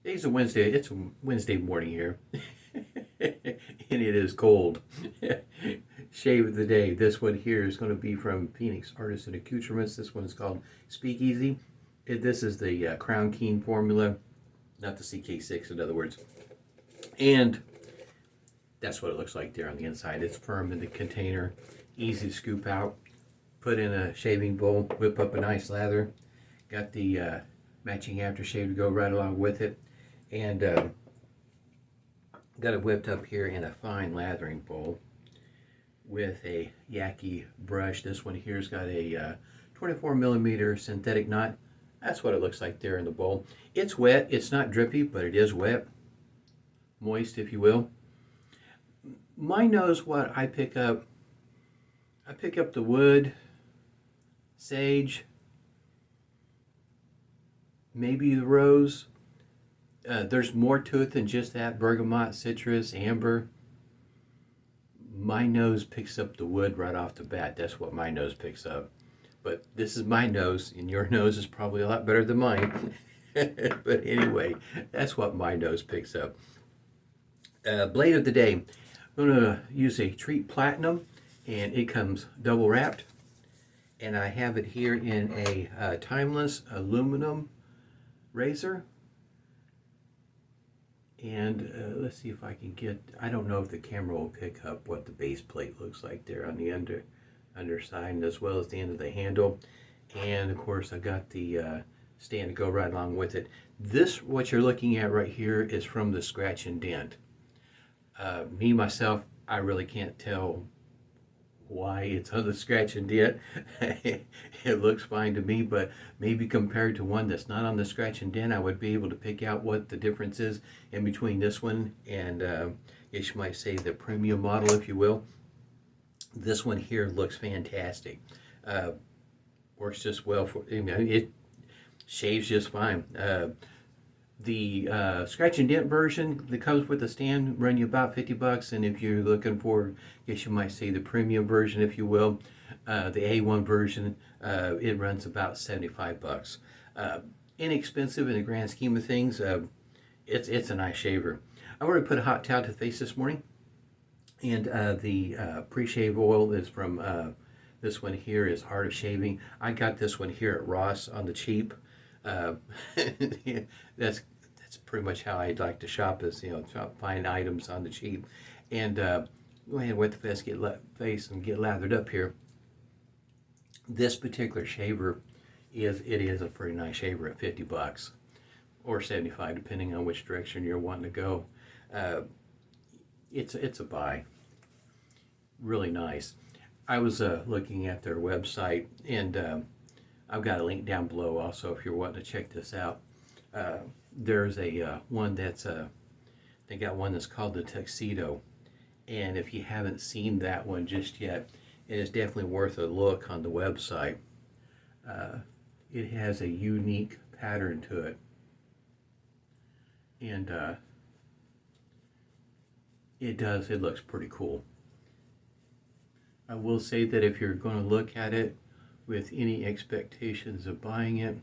Today's a Wednesday. It's a Wednesday morning here, and it is cold. Shave of the day. This one here is going to be from Phoenix Artists and Accoutrements. This one is called Speakeasy. This is the Crown Keen formula, not the CK6, in other words. And that's what it looks like there on the inside. It's firm in the container, easy to scoop out. Put in a shaving bowl, whip up a nice lather. Got the matching aftershave to go right along with it. And got it whipped up here in a fine lathering bowl with a Yaqi brush. This one here's got a 24 millimeter synthetic knot. That's what it looks like there in the bowl. It's wet. It's not drippy, but it is wet. Moist, if you will. My nose, what I pick up the wood, sage, maybe the rose. There's more to it than just that. Bergamot, citrus, amber. My nose picks up the wood right off the bat. That's what my nose picks up. But this is my nose, and your nose is probably a lot better than mine. But anyway, that's what my nose picks up. Blade of the day. I'm going to use a Treet Platinum, and it comes double wrapped. And I have it here in a timeless aluminum razor. And let's see if I can get, I don't know if the camera will pick up what the base plate looks like there on the underside, and as well as the end of the handle. And of course I got the stand to go right along with it. This, what you're looking at right here, is from the scratch and dent. Me, myself, I really can't tell why it's on the scratch and dent. It looks fine to me, but maybe compared to one that's not on the scratch and dent, I would be able to pick out what the difference is in between this one and you might say the premium model, if you will. This one here looks fantastic. Works just well for, it shaves just fine. The scratch and dent version that comes with the stand run you about $50, and if you're looking for, I guess you might say the premium version, if you will, the A1 version, it runs about $75. Inexpensive in the grand scheme of things. It's a nice shaver. I already put a hot towel to the face this morning, and the pre-shave oil is from this one here is Art of Shaving. I got this one here at Ross on the cheap. That's pretty much how I like to shop, is find items on the cheap. And go ahead and wet the face and get lathered up here. This particular shaver is a pretty nice shaver at $50 or $75, depending on which direction you're wanting to go. It's a buy. Really nice. I was looking at their website, and I've got a link down below also if you're wanting to check this out. There's a one that's they got one that's called the Tuxedo, and if you haven't seen that one just yet, it is definitely worth a look on the website. It has a unique pattern to it, and it looks pretty cool. I will say that if you're going to look at it with any expectations of buying it,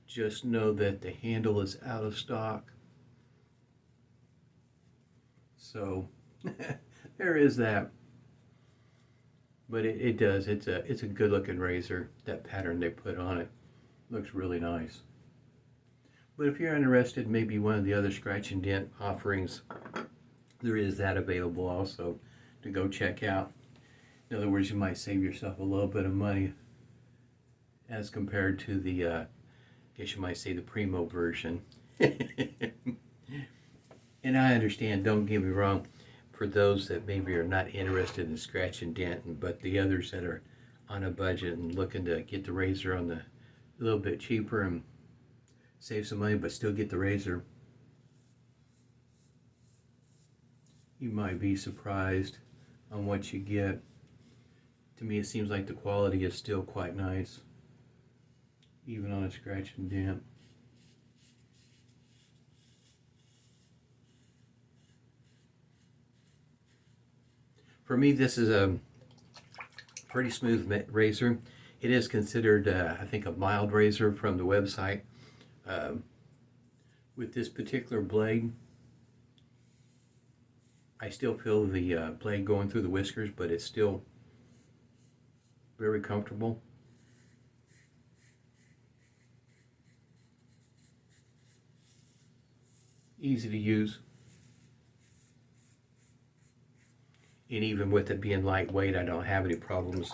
just know that the handle is out of stock. So there is that. But it does. It's a good looking razor. That pattern they put on it looks really nice. But if you're interested, maybe one of the other scratch and dent offerings, there is that available also to go check out. In other words, you might save yourself a little bit of money as compared to the, I guess you might say, the Primo version. And I understand, don't get me wrong, for those that maybe are not interested in scratch and dent, but the others that are on a budget and looking to get the razor on the a little bit cheaper and save some money but still get the razor, you might be surprised on what you get. To me, it seems like the quality is still quite nice, even on a scratch and dent. For me, this is a pretty smooth razor. It is considered, I think, a mild razor from the website. With this particular blade, I still feel the blade going through the whiskers, but it's still very comfortable. Easy to use. And even with it being lightweight, I don't have any problems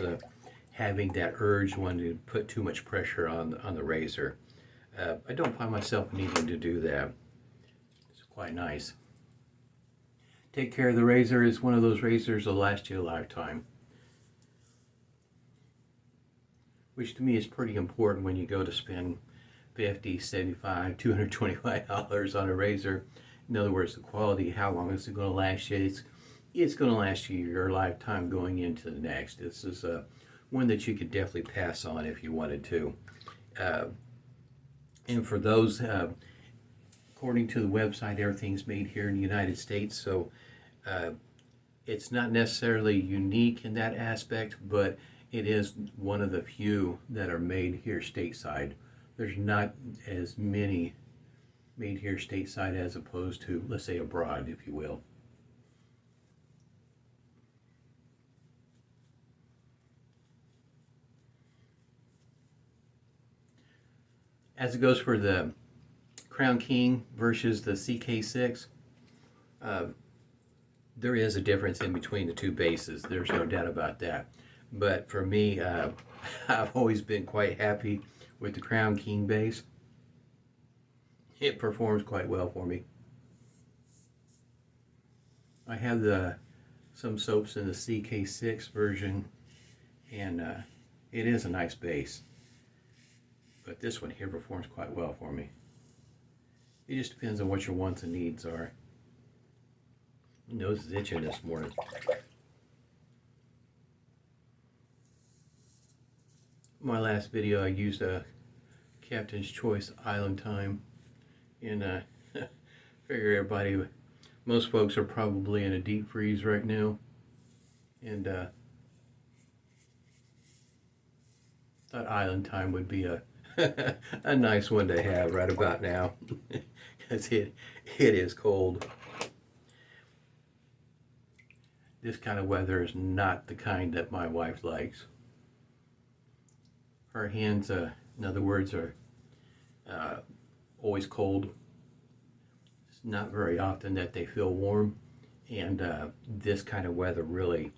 having that urge when to put too much pressure on the razor. I don't find myself needing to do that. It's quite nice. Take care of the razor. Is one of those razors that will last you a lifetime, which to me is pretty important when you go to spend $50, $75, $225 on a razor. In other words, the quality, how long is it going to last you? It's going to last you your lifetime going into the next. This is one that you could definitely pass on if you wanted to. And for those, according to the website, everything's made here in the United States, so it's not necessarily unique in that aspect, but it is one of the few that are made here stateside. There's not as many made here stateside as opposed to, let's say, abroad, if you will. As it goes for the Crown King versus the CK6, there is a difference in between the two bases. There's no doubt about that. But for me, I've always been quite happy with the Crown King base. It performs quite well for me. I have some soaps in the CK6 version, and it is a nice base. But this one here performs quite well for me. It just depends on what your wants and needs are. My nose is itching this morning. My last video I used a Captain's Choice Island Time, and figure everybody, most folks are probably in a deep freeze right now, and thought Island Time would be a a nice one to have right about now, because it is cold. This kind of weather is not the kind that my wife likes. Her hands, in other words, are always cold. It's not very often that they feel warm, and this kind of weather really,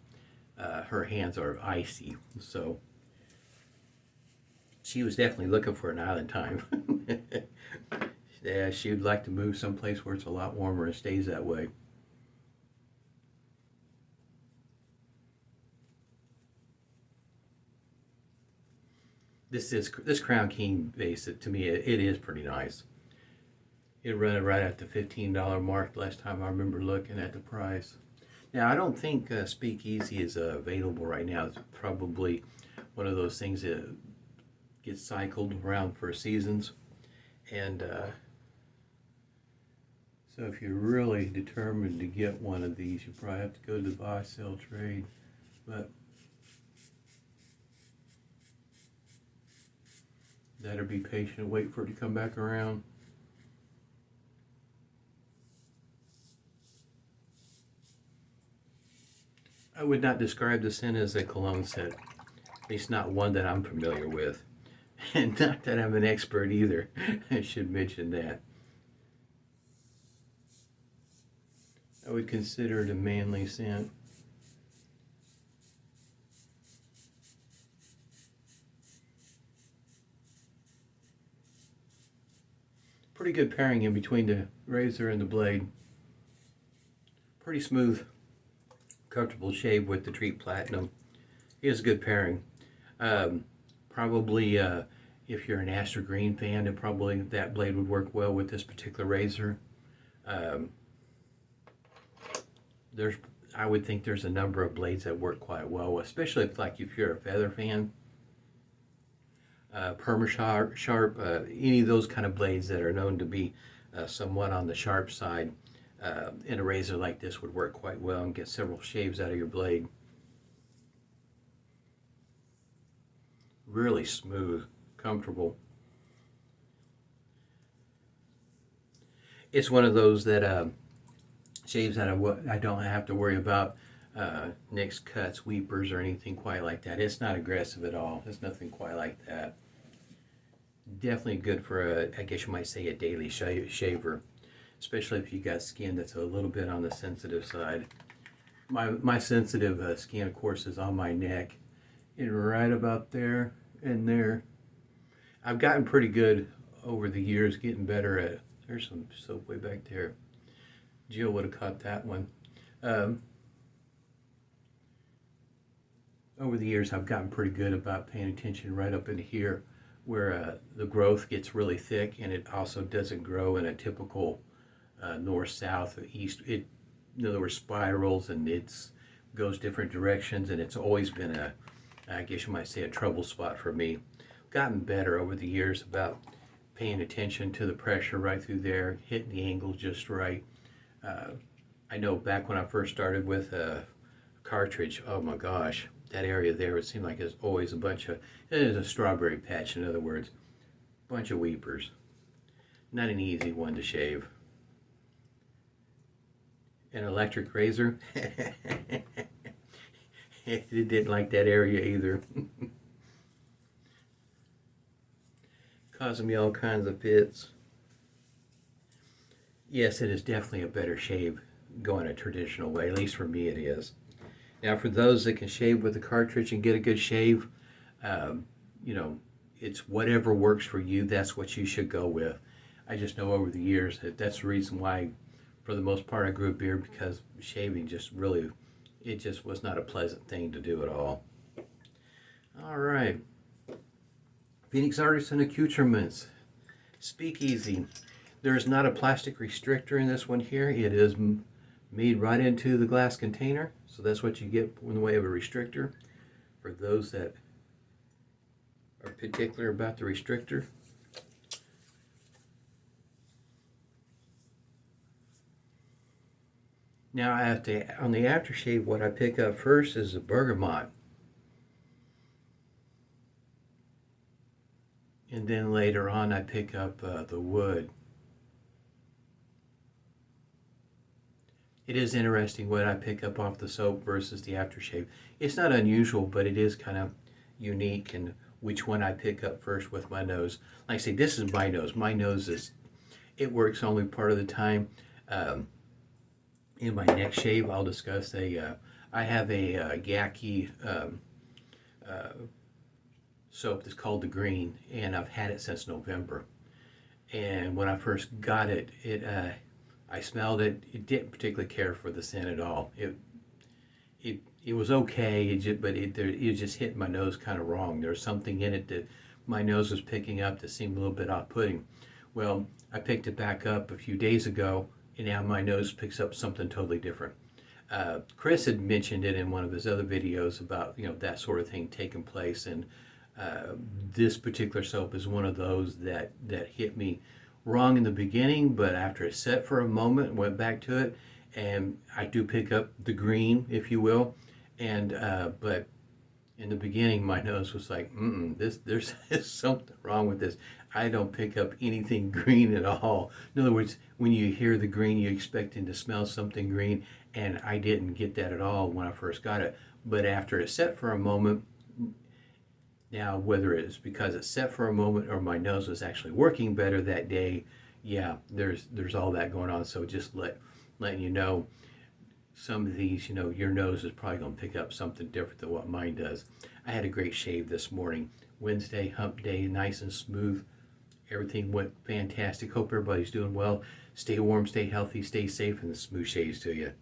her hands are icy. So she was definitely looking for an Island Time. Yeah, she would like to move someplace where it's a lot warmer and stays that way. This Crown King base, to me, it is pretty nice. It ran right at the $15 mark last time I remember looking at the price. Now, I don't think Speakeasy is available right now. It's probably one of those things that gets cycled around for seasons. And so if you're really determined to get one of these, you probably have to go to the buy, sell, trade. But better be patient, wait for it to come back around. I would not describe the scent as a cologne scent, at least not one that I'm familiar with. And not that I'm an expert either, I should mention that. I would consider it a manly scent. Pretty good pairing in between the razor and the blade. Pretty smooth, comfortable shave with the Treet Platinum. It is a good pairing. Probably if you're an Aster Green fan, then probably that blade would work well with this particular razor. I would think there's a number of blades that work quite well, especially if you're a feather fan. Perma Sharp, any of those kind of blades that are known to be somewhat on the sharp side, in a razor like this would work quite well and get several shaves out of your blade. Really smooth, comfortable. It's one of those that shaves that I don't have to worry about nicks, cuts, weepers, or anything quite like that. It's not aggressive at all. It's nothing quite like that. Definitely good for I guess you might say a daily shaver, especially if you got skin that's a little bit on the sensitive side. My sensitive skin, of course, is on my neck, and right about there and there. I've gotten pretty good over the years, getting better at. There's some soap way back there. Jill would have caught that one. Over the years, I've gotten pretty good about paying attention right up in here, where the growth gets really thick, and it also doesn't grow in a typical north, south, east. It, in other words, spirals, and it's goes different directions, and it's always been I guess you might say, a trouble spot for me. Gotten better over the years about paying attention to the pressure right through there, hitting the angle just right. I know back when I first started with a cartridge, oh my gosh, that area there, it seemed like there's always a bunch of, it is a strawberry patch, in other words, bunch of weepers. Not an easy one to shave. An electric razor, it didn't like that area either. Causing me all kinds of fits. Yes, it is definitely a better shave going a traditional way, at least for me it is. Now for those that can shave with a cartridge and get a good shave, you know, it's whatever works for you, that's what you should go with. I just know over the years that that's the reason why, for the most part, I grew a beard, because shaving just really, it just was not a pleasant thing to do at all. All right. Phoenix Artisan Accoutrements. Speakeasy. There's not a plastic restrictor in this one here. It is made right into the glass container. So that's what you get in the way of a restrictor. For those that are particular about the restrictor. Now I have to, on the aftershave, what I pick up first is the Bergamot. And then later on I pick up the wood. It is interesting what I pick up off the soap versus the aftershave. It's not unusual, but it is kind of unique in which one I pick up first with my nose. Like I say, this is my nose. My nose is, it works only part of the time. In my next shave, I'll discuss I have a Yaqi soap that's called the Green, and I've had it since November. And when I first got it, I smelled it. It didn't particularly care for the scent at all. It was okay, but it just hit my nose kind of wrong. There was something in it that my nose was picking up that seemed a little bit off-putting. Well, I picked it back up a few days ago, and now my nose picks up something totally different. Chris had mentioned it in one of his other videos about, you know, that sort of thing taking place, and this particular soap is one of those that hit me wrong in the beginning, but after it set for a moment, went back to it, and I do pick up the green, if you will, and but in the beginning my nose was like, there's something wrong with this. I don't pick up anything green at all. In other words, when you hear the green, you're expecting to smell something green, and I didn't get that at all when I first got it. But after it set for a moment, now whether it's because it set for a moment or my nose was actually working better that day, yeah, there's all that going on. So just letting you know, some of these, you know, your nose is probably going to pick up something different than what mine does. I had a great shave this morning. Wednesday, hump day, nice and smooth. Everything went fantastic. Hope everybody's doing well. Stay warm, stay healthy, stay safe, and smooth shaves to you.